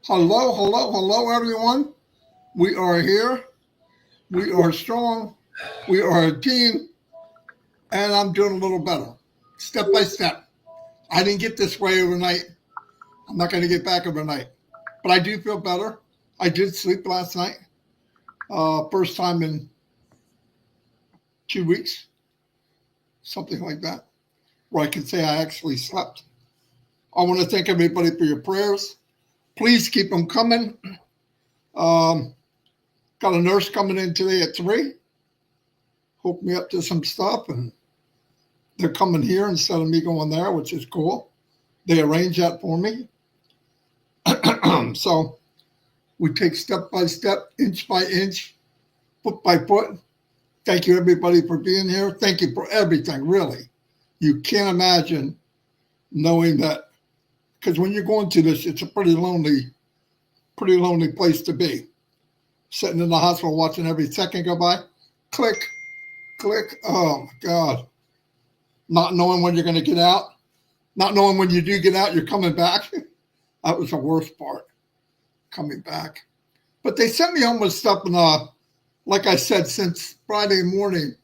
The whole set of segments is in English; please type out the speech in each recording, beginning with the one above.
Hello, hello, hello, everyone. We are here. We are strong. We are a team, and I'm doing a little better, step by step. I didn't get this way overnight. I'm not going to get back overnight, but I do feel better. I did sleep last night, first time in 2 weeks, something like that, where I can say I actually slept. I want to thank everybody for your prayers. Please keep them coming. Um, got a nurse coming in today at 3. Hook me up to some stuff, and they're coming here instead of me going there, which is cool. They arrange that for me. So we take step by step, inch by inch, foot by foot. Thank you, everybody, for being here. Thank you for everything, really. You can't imagine knowing that, because when you're going through this, it's a pretty lonely place to be. Sitting in the hospital watching every second go by. Click, click. Oh, my God. Not knowing when you're going to get out. Not knowing when you do get out, you're coming back. That was the worst part, coming back. But they sent me home with stuff, and like I said, since Friday morning,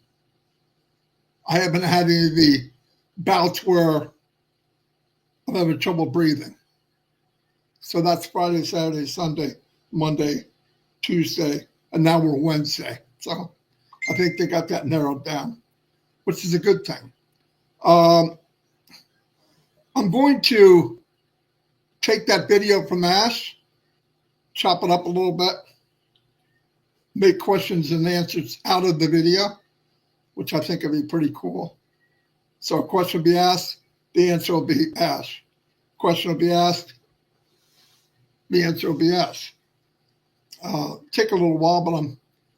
I haven't had any of the bouts where I'm having trouble breathing. So that's Friday, Saturday, Sunday, Monday, Tuesday, and now we're Wednesday. So I think they got that narrowed down, which is a good thing. I'm going to take that video from Ash, chop it up a little bit, make questions and answers out of the video, which I think would be pretty cool. So a question will be asked, the answer will be Ash. Question will be asked, the answer will be Ash. Take a little while, but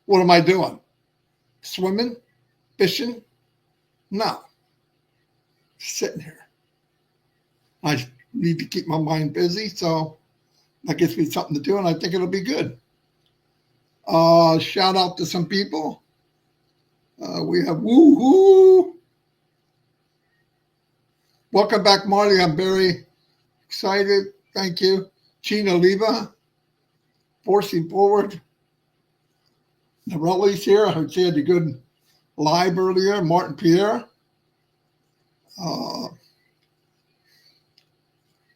what am I doing? Swimming? Fishing? No. Sitting here. I need to keep my mind busy, so that gives me something to do, and I think it'll be good. Shout out to some people. We have woohoo. Welcome back, Marty. I'm very excited. Thank you. Gina Leva, forcing forward. Norelli's here. I heard she had a good live earlier. Martin Pierre.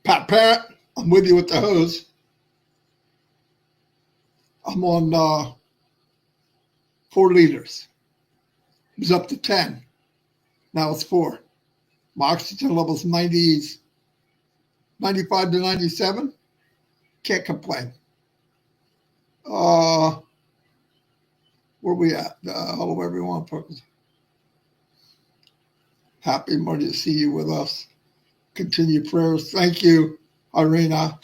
Pat Parrott, I'm with you with the hose. I'm on 4 liters. It was up to 10. Now it's 4. My oxygen level's 90s, 95 to 97. Can't complain. Where we at? Hello, everyone. Happy Monday to see you with us. Continue prayers. Thank you, Irina.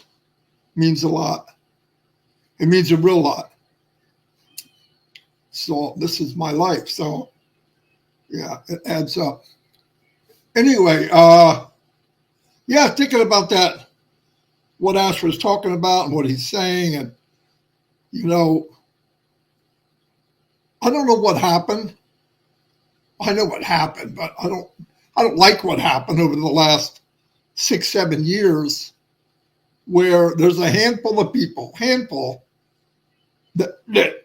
Means a lot. It means a real lot. So this is my life. So yeah, it adds up. Anyway, yeah, thinking about that, what Ash was talking about and what he's saying, and I don't know what happened. I know what happened, but I don't like what happened over the last 6, 7 years, where there's a handful of people, that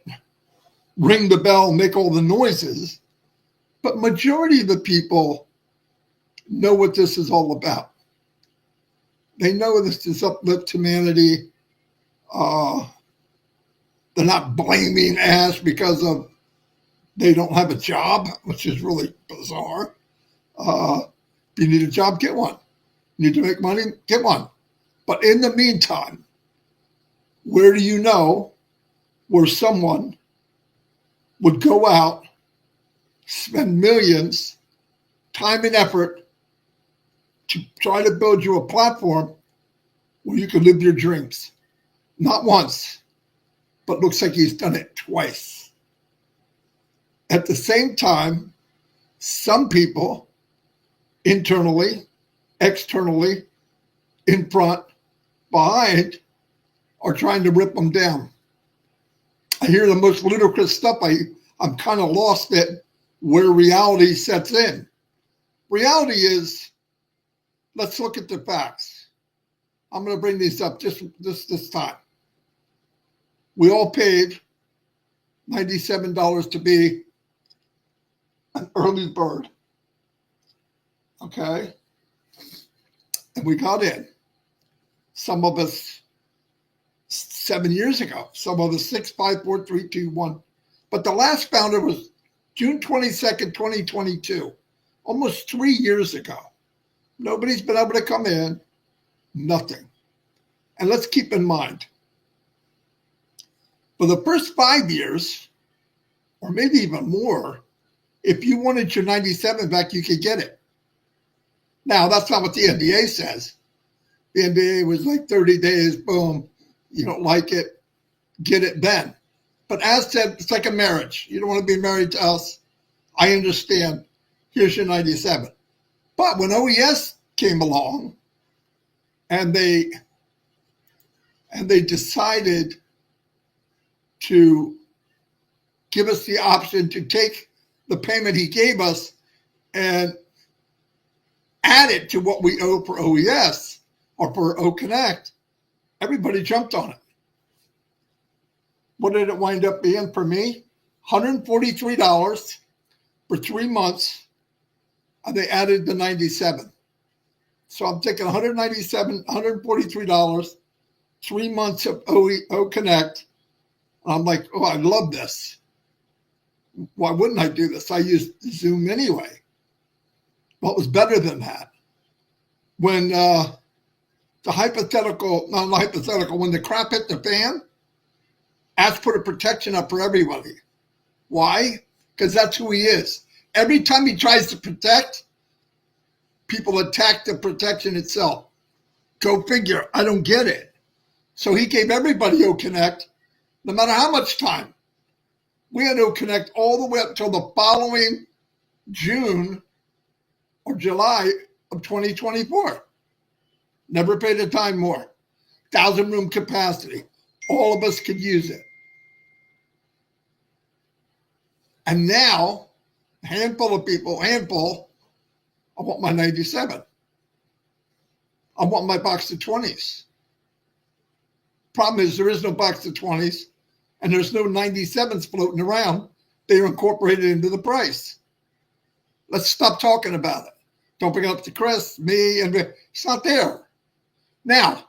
ring the bell, make all the noises, but majority of the people know what this is all about. They know this is uplift humanity. They're not blaming Ash because of they don't have a job, which is really bizarre. If you need a job, get one. You need to make money, get one. But in the meantime, where do you know where someone would go out, spend millions, time and effort to try to build you a platform where you can live your dreams? Not once, but looks like he's done it twice. At the same time, some people, internally, externally, in front, behind, are trying to rip them down. I hear the most ludicrous stuff. I'm kind of lost at where reality sets in. Reality is, let's look at the facts. I'm going to bring these up just this time. We all paid $97 to be an early bird. Okay? And we got in. Some of us 7 years ago, some of us 6, 5, 4, 3, 2, 1. But the last founder was June 22nd, 2022, almost 3 years ago. Nobody's been able to come in, nothing. And let's keep in mind, for the first 5 years, or maybe even more, if you wanted your 97 back, you could get it. Now, that's not what the NDA says. The NDA was like 30 days, boom, you don't like it, get it then. But as said, it's like a marriage. You don't want to be married to us. I understand. Here's your 97. But when OES came along and they decided to give us the option to take the payment he gave us and add it to what we owe for OES or for OConnect, everybody jumped on it. What did it wind up being for me? $143 for 3 months, and they added the 97. So I'm taking $143, 3 months of OConnect. I'm like, oh, I love this. Why wouldn't I do this? I use Zoom anyway. What was better than that? When when the crap hit the fan, Ash put a protection up for everybody. Why? Because that's who he is. Every time he tries to protect, people attack the protection itself. Go figure. I don't get it. So he gave everybody OConnect, no matter how much time. We had OConnect all the way up until the following June or July of 2024. Never paid a time more. 1,000 room capacity. All of us could use it. And now, a handful of people, I want my 97. I want my box of 20s. Problem is there is no box of 20s and there's no 97s floating around. They're incorporated into the price. Let's stop talking about it. Don't bring it up to Chris, me, and it's not there. Now,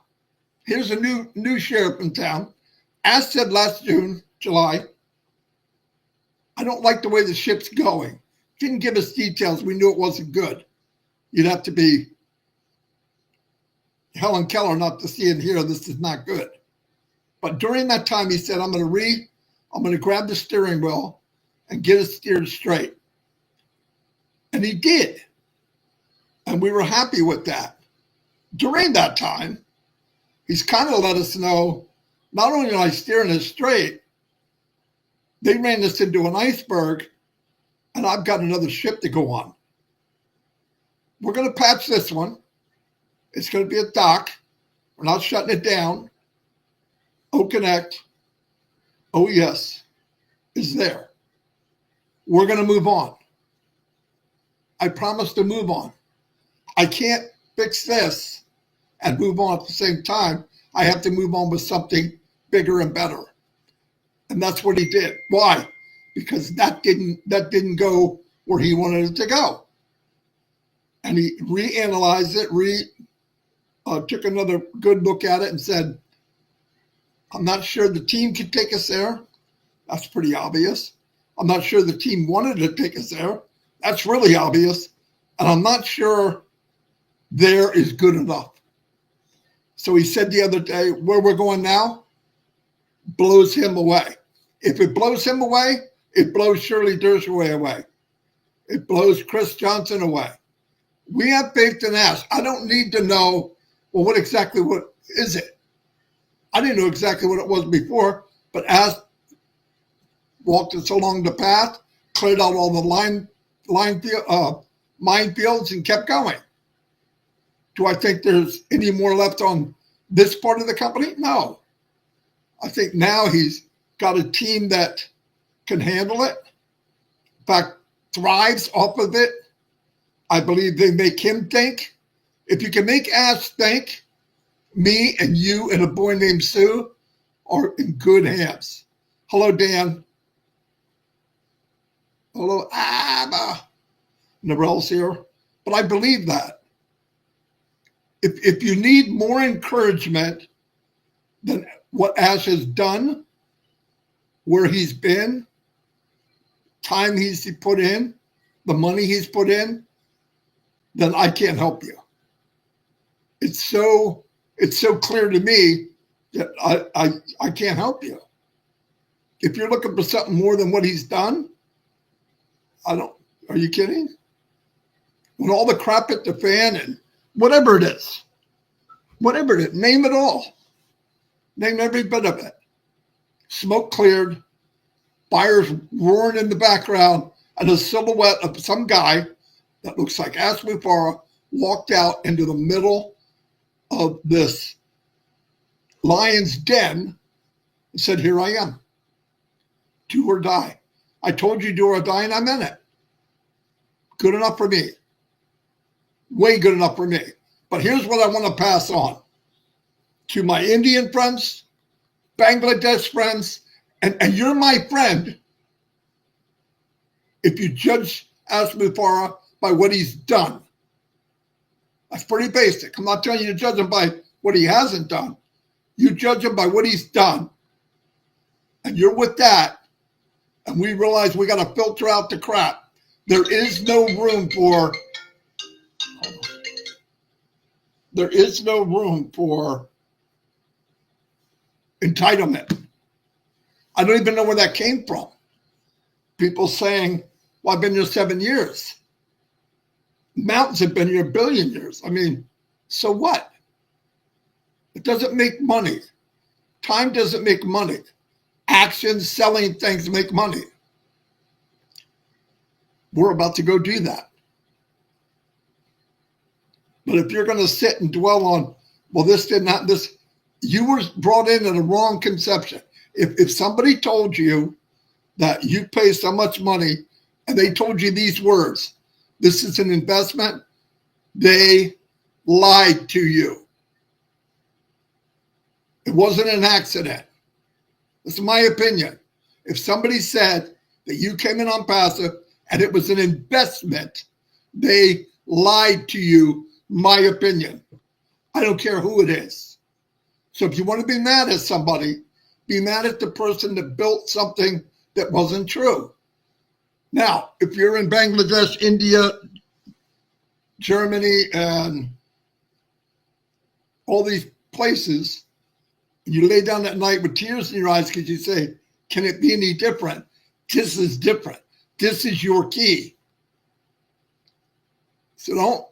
here's a new sheriff in town. As said last July, I don't like the way the ship's going. Didn't give us details. We knew it wasn't good. You'd have to be Helen Keller not to see and hear this is not good. But during that time, he said, I'm going to grab the steering wheel and get it steered straight. And he did. And we were happy with that. During that time, he's kind of let us know, not only am I steering it straight, they ran this into an iceberg, and I've got another ship to go on. We're going to patch this one. It's going to be a dock. We're not shutting it down. OConnect, OES is there. We're going to move on. I promise to move on. I can't fix this and move on at the same time. I have to move on with something bigger and better. And that's what he did. Why? Because that didn't go where he wanted it to go. And he reanalyzed it, took another good look at it and said, I'm not sure the team could take us there. That's pretty obvious. I'm not sure the team wanted to take us there. That's really obvious. And I'm not sure there is good enough. So he said the other day, where we're going now blows him away. If it blows him away, it blows Shirley Dershoway away. It blows Chris Johnson away. We have faith in Ash. I don't need to know, well, what is it? I didn't know exactly what it was before, but Ash walked us along the path, cleared out all the minefields and kept going. Do I think there's any more left on this part of the company? No. I think now he's got a team that can handle it. In fact, thrives off of it. I believe they make him think. If you can make Ash think, me and you and a boy named Sue are in good hands. Hello, Dan. Hello, Abba. Narelle's here. But I believe that. If you need more encouragement than what Ash has done, where he's been, time he's put in, the money he's put in, then I can't help you. It's so clear to me that I can't help you. If you're looking for something more than what he's done, are you kidding? When all the crap hit the fan and whatever it is, name it all. Name every bit of it. Smoke cleared, fires roaring in the background, and a silhouette of some guy that looks like Ash Mufareh walked out into the middle of this lion's den and said, here I am. Do or die. I told you do or die, and I'm in it. Good enough for me. Way good enough for me. But here's what I want to pass on to my Indian friends, Bangladesh friends, and you're my friend if you judge Ash Mufareh by what he's done. That's pretty basic. I'm not telling you to judge him by what he hasn't done. You judge him by what he's done. And you're with that. And we realize we got to filter out the crap. There is no room for entitlement. I don't even know where that came from. People saying, well, I've been here 7 years. Mountains have been here a billion years. I mean, so what? It doesn't make money. Time doesn't make money. Actions, selling things make money. We're about to go do that. But if you're going to sit and dwell on, well, this did not, this, you were brought in at a wrong conception. If somebody told you that you pay so much money and they told you these words, this is an investment, they lied to you. It wasn't an accident. This is my opinion. If somebody said that you came in Onpassive and it was an investment, they lied to you, my opinion. I don't care who it is. So if you want to be mad at somebody, be mad at the person that built something that wasn't true. Now, if you're in Bangladesh, India, Germany, and all these places, you lay down at night with tears in your eyes because you say, can it be any different? This is different. This is your key. So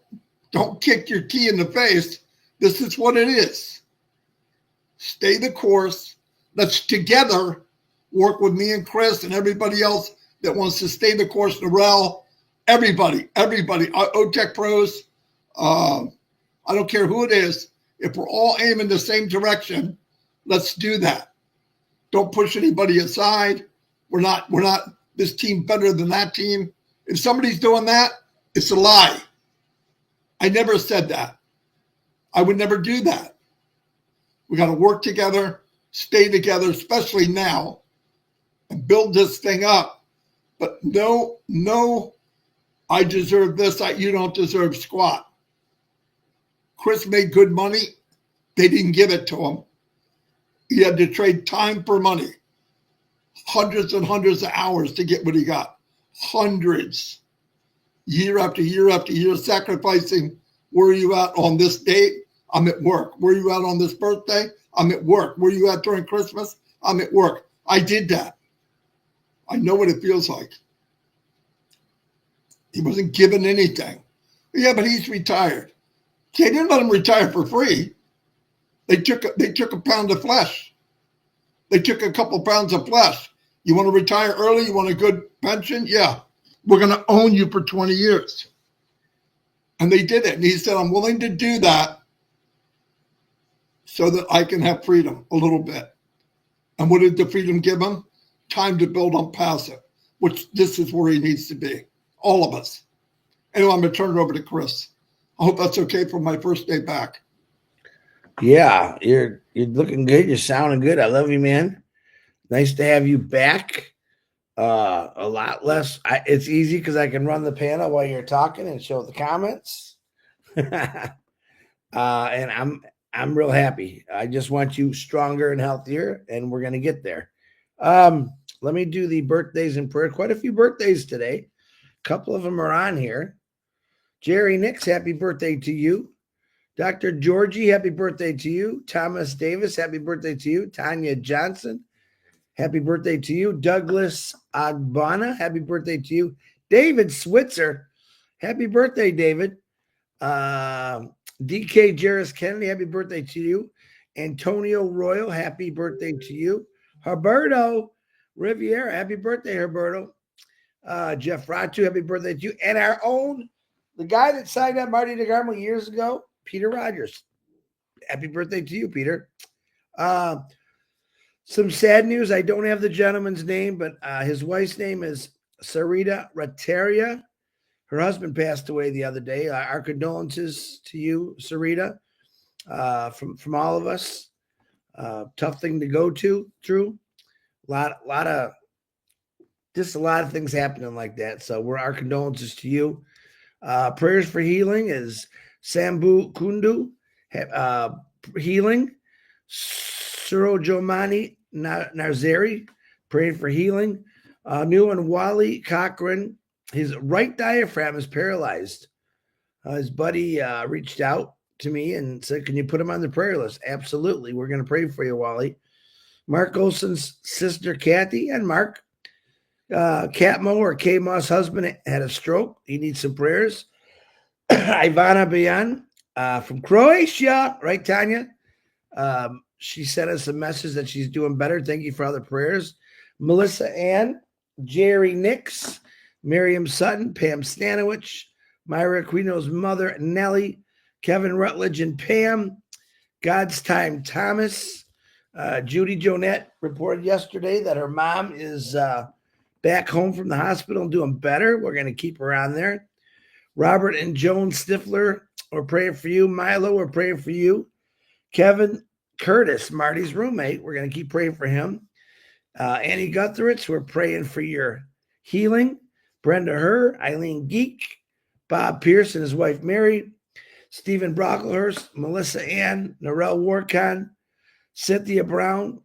don't kick your key in the face. This is what it is. Stay the course. Let's together work with me and Chris and everybody else that wants to stay the course. Narelle, everybody, OTech pros. I don't care who it is. If we're all aiming the same direction, let's do that. Don't push anybody aside. We're not this team better than that team. If somebody's doing that, it's a lie. I never said that. I would never do that. We got to work together, stay together, especially now, and build this thing up. But no, I deserve this. You don't deserve squat. Chris made good money. They didn't give it to him. He had to trade time for money. Hundreds and hundreds of hours to get what he got. Hundreds. Year after year after year, sacrificing. Where are you at on this date? I'm at work. Where are you at on this birthday? I'm at work. Where are you at during Christmas? I'm at work. I did that. I know what it feels like. He wasn't given anything. Yeah, but he's retired. They didn't let him retire for free. They took a pound of flesh. They took a couple pounds of flesh. You want to retire early? You want a good pension? Yeah. We're going to own you for 20 years. And they did it. And he said, I'm willing to do that so that I can have freedom a little bit. And what did the freedom give him? Time to build Onpassive, which this is where he needs to be. All of us. Anyway, I'm going to turn it over to Chris. I hope that's okay for my first day back. Yeah, you're looking good. You're sounding good. I love you, man. Nice to have you back. A lot less. It's easy because I can run the panel while you're talking and show the comments. And I'm real happy. I just want you stronger and healthier, and we're gonna get there. Let me do the birthdays and prayer. Quite a few birthdays today. A couple of them are on here. Jerry Nix, happy birthday to you. Dr. Georgie, happy birthday to you. Thomas Davis, happy birthday to you. Tanya Johnson, happy birthday to you. Douglas Agbana, happy birthday to you. David Switzer, happy birthday, David. DK Jarris Kennedy, happy birthday to you. Antonio Royal, happy birthday to you. Herberto Riviera, happy birthday, Herberto. Jeff Ratu, happy birthday to you. And our own, the guy that signed up Marty DeGarmo years ago, Peter Rogers. Happy birthday to you, Peter. Some sad news. I don't have the gentleman's name, but his wife's name is Sarita Rateria. Her husband passed away the other day. Our condolences to you, Sarita, from all of us. Tough thing to go through. A lot of things happening like that. So our condolences to you. Prayers for healing is Sambu Kundu, healing. Surojomani Narzeri, praying for healing. New one, Wally Cochran, his right diaphragm is paralyzed. His buddy reached out to me and said, can you put him on the prayer list? Absolutely. We're going to pray for you, Wally. Mark Olson's sister, Kathy, and Mark. Katmo or K-Moss' husband had a stroke. He needs some prayers. Ivana Bayan from Croatia, right, Tanya? She sent us a message that she's doing better. Thank you for all the prayers. Melissa Ann, Jerry Nix, Miriam Sutton, Pam Stanowich, Myra Aquino's mother, Nellie, Kevin Rutledge and Pam, God's Time Thomas, Judy Jonette reported yesterday that her mom is back home from the hospital and doing better. We're going to keep her on there. Robert and Joan Stifler, we're praying for you. Milo, we're praying for you. Kevin Curtis, Marty's roommate, we're going to keep praying for him. Annie Gutheritz, we're praying for your healing. Brenda Herr, Eileen Geek, Bob Pierce and his wife Mary, Stephen Brocklehurst, Melissa Ann, Narelle Warcon, Cynthia Brown,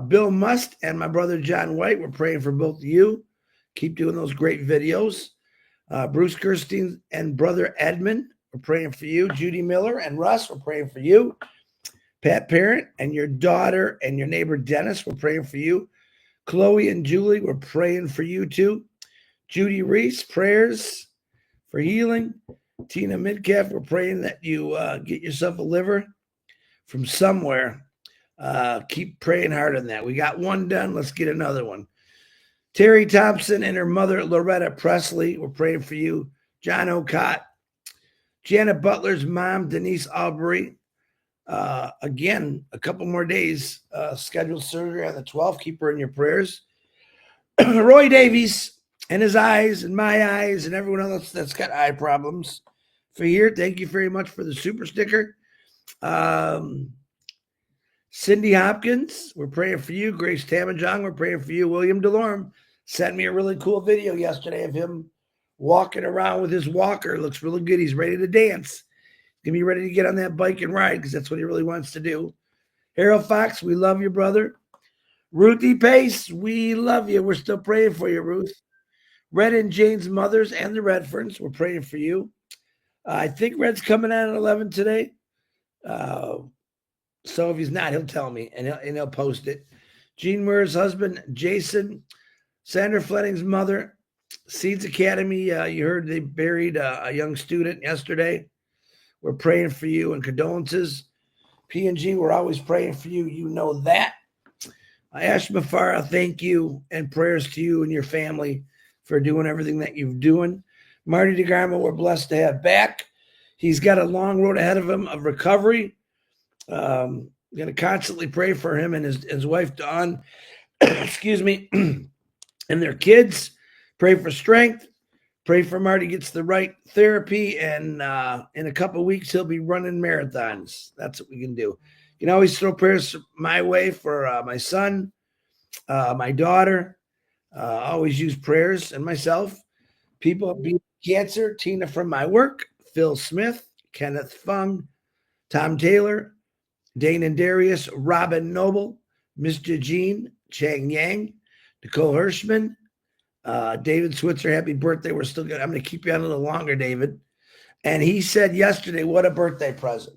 Bill Must, and my brother John White. We're praying for both of you. Keep doing those great videos. Bruce Gerstein and brother Edmund, we're praying for you. Judy Miller and Russ, we're praying for you. Pat Parent and your daughter and your neighbor Dennis, we're praying for you. Chloe and Julie, we're praying for you too. Judy Reese, prayers for healing. Tina Midcalf, we're praying that you get yourself a liver from somewhere. Keep praying hard on that. We got one done. Let's get another one. Terry Thompson and her mother, Loretta Presley, we're praying for you. John Ocott. Janet Butler's mom, Denise Albury. Again, a couple more days. Scheduled surgery on the 12th. Keep her in your prayers. Roy Davies and his eyes and my eyes and everyone else that's got eye problems. For here, thank you very much for the super sticker. Cindy Hopkins, we're praying for you. Grace Tamajong, we're praying for you. William DeLorme sent me a really cool video yesterday of him walking around with his walker. Looks really good. He's ready to dance. He's going to be ready to get on that bike and ride because that's what he really wants to do. Harold Fox, we love you, brother. Ruthie Pace, we love you. We're still praying for you, Ruth. Red and Jane's mothers and the Redferns, we're praying for you. I think Red's coming out at 11 today. So if he's not, he'll tell me and he'll post it. Gene Muir's husband, Jason. Sandra Fleming's mother. Seeds Academy, you heard they buried a young student yesterday. We're praying for you and condolences. P&G, we're always praying for you. You know that. Ash Mafara, thank you and prayers to you and your family for doing everything that you've doing. Marty DeGarmo, we're blessed to have back. He's got a long road ahead of him of recovery. Going to constantly pray for him and his wife, Dawn, excuse me, and their kids. Pray for strength. Pray for Marty gets the right therapy, and in a couple of weeks he'll be running marathons. That's what we can do. You can always throw prayers my way for my son, my daughter. Always use prayers, and myself. People beat cancer. Tina from my work. Phil Smith, Kenneth Fung, Tom Taylor, Dane and Darius, Robin Noble, Mr. Jean, Chang Yang, Nicole Hirschman, David Switzer, happy birthday. We're still good. I'm going to keep you on a little longer, David. And he said yesterday, what a birthday present.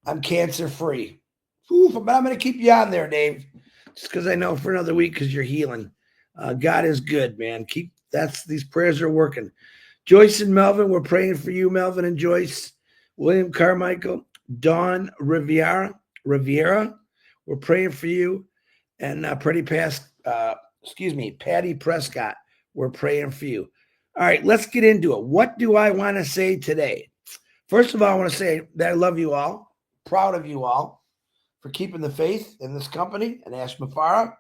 I'm cancer free. But I'm going to keep you on there, Dave, just because I know for another week because you're healing. God is good, man. These prayers are working. Joyce and Melvin, we're praying for you, Melvin and Joyce. William Carmichael, Dawn Riviera, we're praying for you. And Patty Prescott, we're praying for you. All right, let's get into it. What do I want to say today? First of all, I want to say that I love you all, proud of you all for keeping the faith in this company and Ash Mafara.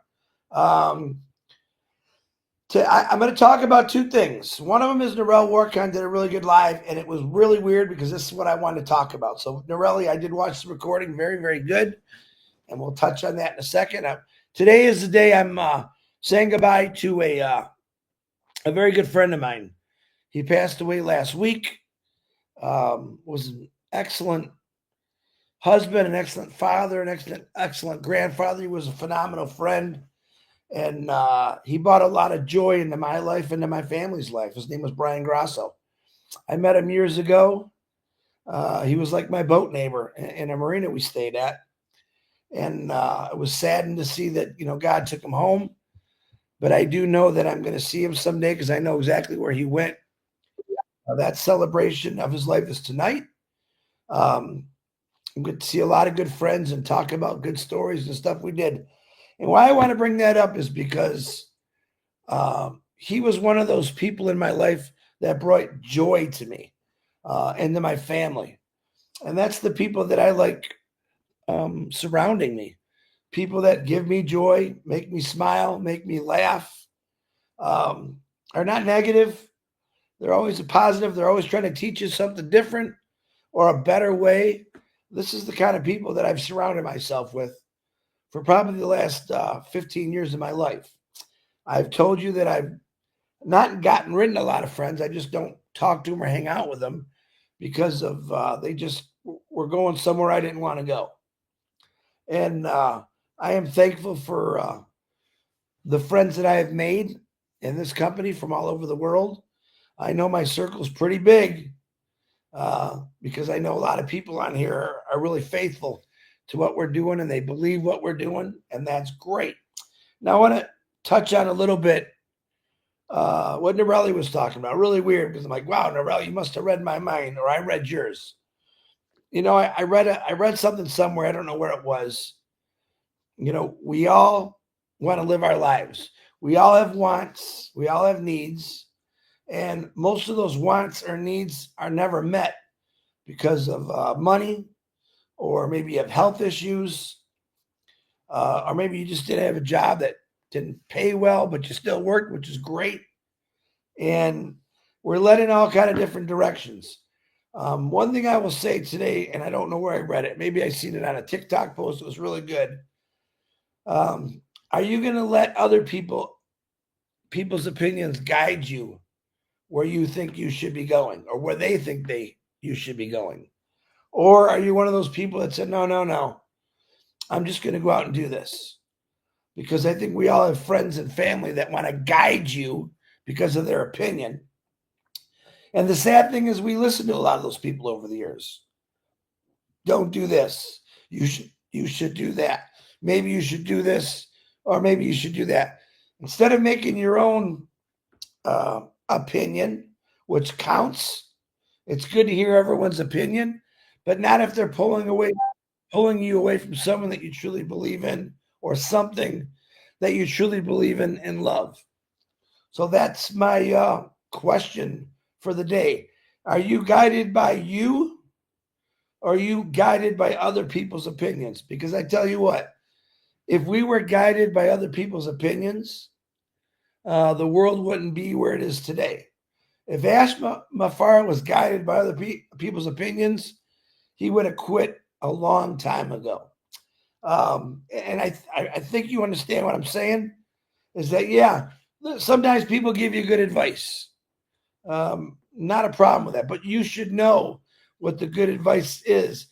I'm going to talk about two things. One of them is Norel Warkon did a really good live, and it was really weird because this is what I wanted to talk about. So, Norelli, I did watch the recording. Very, very good. And we'll touch on that in a second. Today is the day I'm saying goodbye to a very good friend of mine. He passed away last week. Was an excellent husband, an excellent father, an excellent grandfather. He was a phenomenal friend. And he brought a lot of joy into my life, into my family's life. His name was Brian Grasso. I met him years ago. He was like my boat neighbor in a marina we stayed at. And it was saddened to see that, God took him home. But I do know that I'm going to see him someday because I know exactly where he went. That celebration of his life is tonight. I'm going to see a lot of good friends and talk about good stories and stuff we did. And why I want to bring that up is because he was one of those people in my life that brought joy to me and to my family. And that's the people that I like surrounding me. People that give me joy, make me smile, make me laugh, are not negative. They're always a positive. They're always trying to teach you something different or a better way. This is the kind of people that I've surrounded myself with for probably the last 15 years of my life. I've told you that I've not gotten rid of a lot of friends. I just don't talk to them or hang out with them because of they just were going somewhere I didn't want to go. And I am thankful for the friends that I have made in this company from all over the world. I know my circle's pretty big because I know a lot of people on here are really faithful to what we're doing and they believe what we're doing, and that's great. Now I want to touch on a little bit what Norelli was talking about. Really weird because I'm like, wow, Norelli, you must have read my mind, or I read yours. I read something somewhere. I don't know where it was. We all want to live our lives. We all have wants. We all have needs. And most of those wants or needs are never met because of money, or maybe you have health issues, or maybe you just didn't have a job that didn't pay well, but you still worked, which is great. And we're led in all kind of different directions. One thing I will say today, and I don't know where I read it, maybe I seen it on a TikTok post. It was really good. Are you going to let other people's opinions guide you where you think you should be going, or where they think you should be going? Or are you one of those people that said, no, I'm just going to go out and do this? Because I think we all have friends and family that want to guide you because of their opinion. And the sad thing is we listen to a lot of those people over the years. Don't do this. You should do that. Maybe you should do this, or maybe you should do that. Instead of making your own opinion, which counts, it's good to hear everyone's opinion, but not if they're pulling you away from someone that you truly believe in, or something that you truly believe in and love. So that's my question for the day. Are you guided by you, or are you guided by other people's opinions? Because I tell you what, if we were guided by other people's opinions, the world wouldn't be where it is today. If Ash Mafara was guided by other people's opinions, he would have quit a long time ago. And I think you understand what I'm saying. Is that, yeah, sometimes people give you good advice. Not a problem with that, but you should know what the good advice is.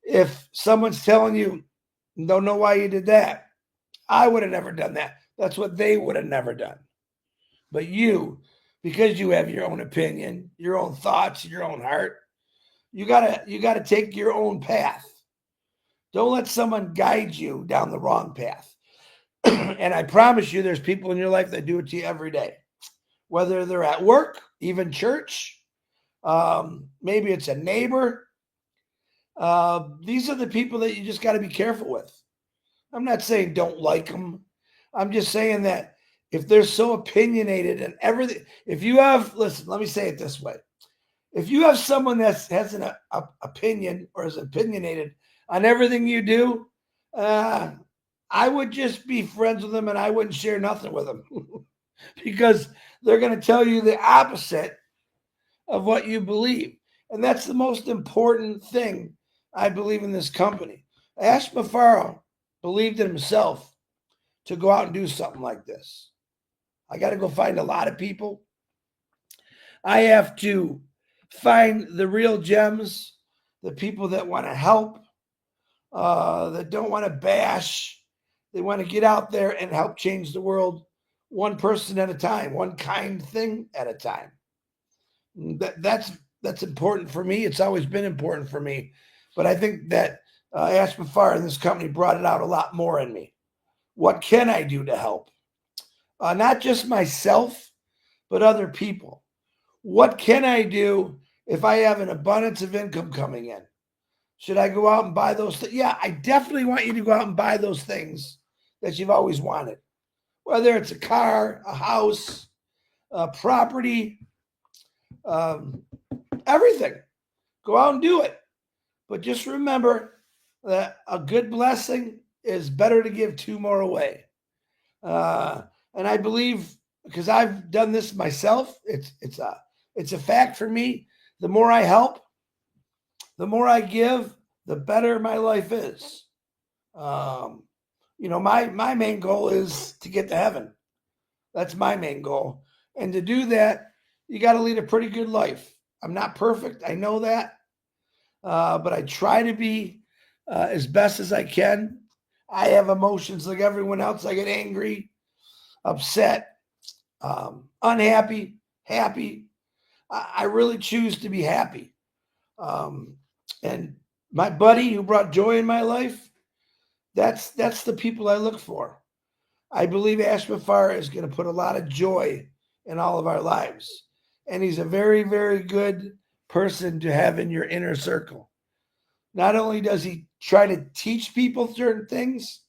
If someone's telling you, don't know why you did that, I would have never done that. That's what they would have never done. But you, because you have your own opinion, your own thoughts, your own heart, you gotta take your own path. Don't let someone guide you down the wrong path. And I promise you, there's people in your life that do it to you every day, whether they're at work, even church, maybe it's a neighbor. These are the people that you just got to be careful with. I'm not saying don't like them. I'm just saying that if they're so opinionated and everything, if you have, listen, let me say it this way. If you have someone that has an opinion or is opinionated on everything you do, I would just be friends with them and I wouldn't share nothing with them because they're going to tell you the opposite of what you believe. And that's the most important thing I believe in this company. Ash Mafaro believed in himself to go out and do something like this. I got to go find a lot of people. I have to find the real gems, the people that want to help, that don't want to bash. They want to get out there and help change the world one person at a time, one kind thing at a time. That's important for me. It's always been important for me. But I think that Aspen Fire and this company brought it out a lot more in me. What can I do to help? Not just myself, but other people. What can I do if I have an abundance of income coming in? Should I go out and buy those things? Yeah, I definitely want you to go out and buy those things that you've always wanted, whether it's a car, a house, a property, everything. Go out and do it. But just remember that a good blessing is better to give two more away. And I believe, because I've done this myself, it's a fact for me. The more I help, the more I give, the better my life is. My main goal is to get to heaven. That's my main goal. And to do that, you got to lead a pretty good life. I'm not perfect. I know that. But I try to be as best as I can. I have emotions like everyone else. I get angry, upset, unhappy, happy. I really choose to be happy. And my buddy who brought joy in my life, that's the people I look for. I believe Ash Mafara is going to put a lot of joy in all of our lives. And he's a very, very good person to have in your inner circle. Not only does he try to teach people certain things,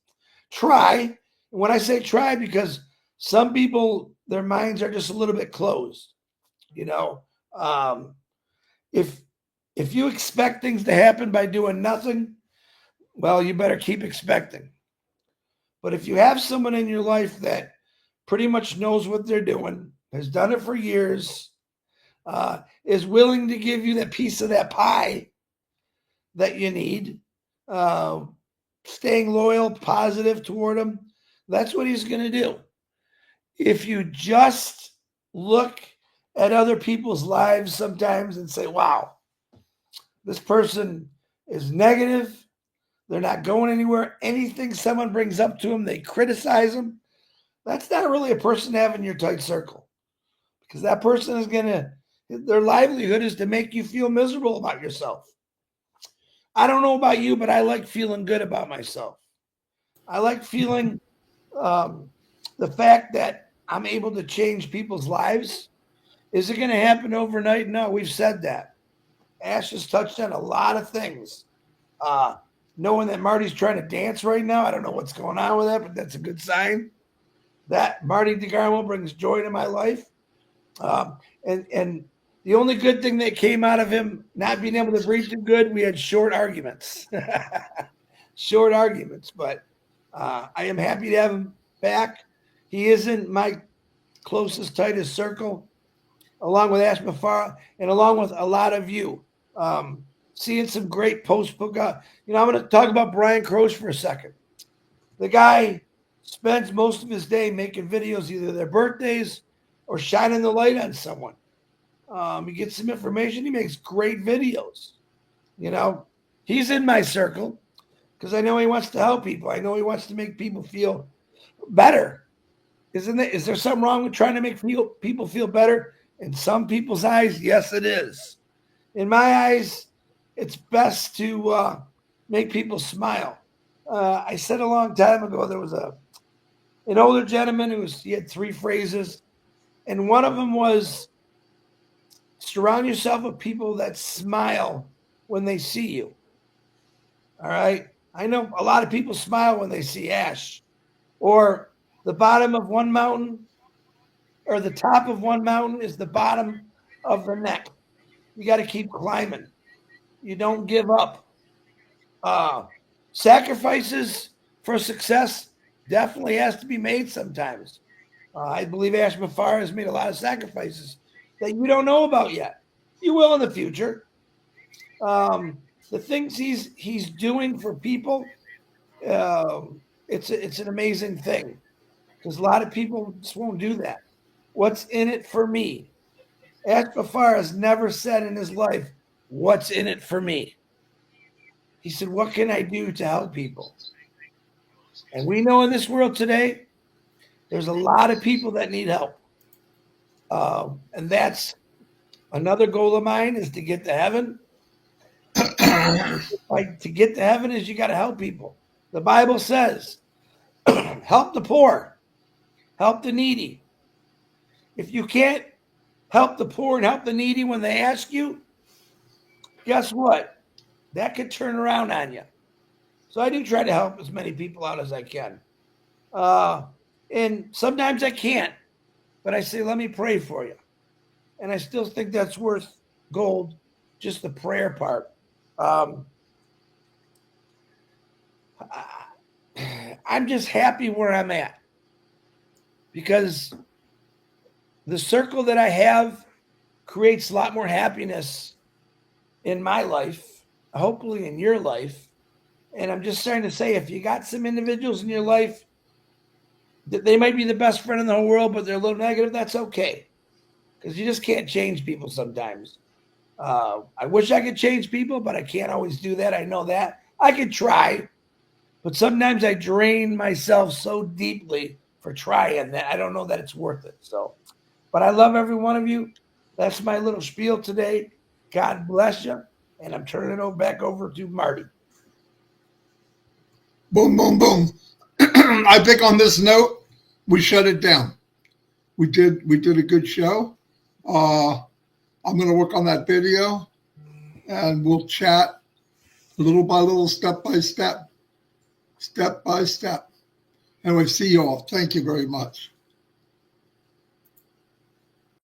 try. When I say try, because some people, their minds are just a little bit closed. If you expect things to happen by doing nothing, well, you better keep expecting. But if you have someone in your life that pretty much knows what they're doing, has done it for years, is willing to give you that piece of that pie that you need, staying loyal, positive toward them, that's what he's going to do. If you just look at other people's lives sometimes and say, wow, this person is negative, they're not going anywhere, anything someone brings up to them, they criticize them, that's not really a person to have in your tight circle. Because that person is going to, their livelihood is to make you feel miserable about yourself. I don't know about you, but I like feeling good about myself. I like feeling the fact that I'm able to change people's lives. Is it going to happen overnight? No, we've said that. Ash has touched on a lot of things. Knowing that Marty's trying to dance right now, I don't know what's going on with that, but that's a good sign. That Marty DeGarmo brings joy to my life. And the only good thing that came out of him not being able to breathe too good, we had short arguments. Short arguments, but I am happy to have him back. He isn't my closest, tightest circle, along with Ash Mafara and along with a lot of you. Seeing some great posts. I'm going to talk about Brian Croce for a second. The guy spends most of his day making videos, either their birthdays or shining the light on someone. He gets some information. He makes great videos. He's in my circle because I know he wants to help people. I know he wants to make people feel better. Is there something wrong with trying to make people feel better? In some people's eyes, yes, it is. In my eyes, it's best to make people smile. I said a long time ago, there was an older gentleman he had 3 phrases, and one of them was surround yourself with people that smile when they see you. All right. I know a lot of people smile when they see Ash, or the bottom of one mountain, or the top of one mountain is the bottom of the neck. You got to keep climbing. You don't give up. Sacrifices for success definitely has to be made sometimes. I believe Ash Mafara has made a lot of sacrifices that you don't know about yet. You will in the future. The things he's doing for people, it's an amazing thing, because a lot of people just won't do that. What's in it for me? Ash Mafara has never said in his life, "What's in it for me?" He said, "What can I do to help people?" And we know in this world today, there's a lot of people that need help. And that's another goal of mine, is to get to heaven. To get to heaven is you got to help people. The Bible says, help the poor, help the needy. If you can't help the poor and help the needy when they ask you, guess what? That could turn around on you. So I do try to help as many people out as I can. And sometimes I can't, but I say, let me pray for you. And I still think that's worth gold, just the prayer part. I'm just happy where I'm at, because the circle that I have creates a lot more happiness in my life, hopefully in your life. And I'm just starting to say, if you got some individuals in your life that they might be the best friend in the whole world, but they're a little negative, that's okay, because you just can't change people sometimes. I wish I could change people, but I can't always do that. I know that. I could try, but sometimes I drain myself so deeply for trying that I don't know that it's worth it. So, but I love every one of you. That's my little spiel today. God bless you. And I'm turning it back over to Marty. Boom, boom, boom. I think on this note, we shut it down. We did a good show. I'm going to work on that video, and we'll chat little by little, step by step. Anyway, see you all. Thank you very much.